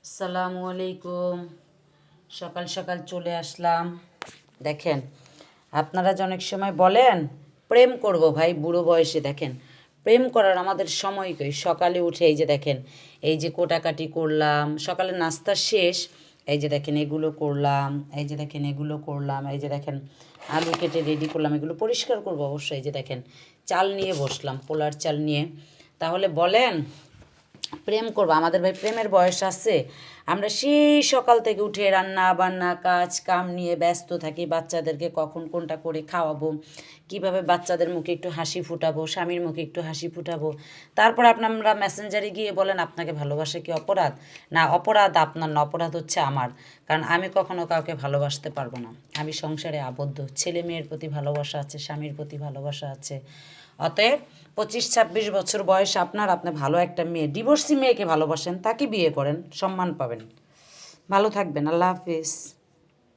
আসসালামু আলাইকুম। সকাল সকাল চলে আসলাম। দেখেন, আপনারা যে অনেক সময় বলেন প্রেম করব ভাই বুড়ো বয়সে, দেখেন প্রেম করার আমাদের সময় কই। সকালে উঠে এই যে দেখেন, এই যে কোটাকাটি করলাম, সকালে নাস্তা শেষ, এই যে দেখেন এগুলো করলাম, এই যে দেখেন এগুলো করলাম, এই যে দেখেন আলু কেটে রেডি করলাম, এগুলো পরিষ্কার করবো অবশ্যই। এই যে দেখেন চাল নিয়ে বসলাম, পোলার চাল নিয়ে। তাহলে বলেন প্রেম করবো? আমাদের ভাই প্রেমের বয়স আছে? আমরা সেই সকাল থেকে উঠে রান্না বান্না কাজ কাম নিয়ে ব্যস্ত থাকি, বাচ্চাদেরকে কখন কোনটা করে খাওয়াবো, কিভাবে বাচ্চাদের মুখে একটু হাসি ফুটাবো, স্বামীর মুখে একটু হাসি ফুটাবো। তারপর আপনারা মেসেঞ্জারে গিয়ে বলেন আপনাকে ভালোবাসা কি অপরাধ? না, অপরাধ আপনার না, অপরাধ হচ্ছে আমার। কারণ আমি কখনো কাউকে ভালোবাসতে পারবো না। আমি সংসারে আবদ্ধ, ছেলে মেয়ের প্রতি ভালোবাসা আছে, স্বামীর প্রতি ভালোবাসা আছে। অতএব 25-26 বছর বয়স আপনার, আপনি ভালো একটা মেয়ে, ডিভোর্সি মেয়েকে ভালোবাসেন, তাকে বিয়ে করেন, সম্মান পাবেন। ভালো থাকবেন। আল্লাহ হাফিজ।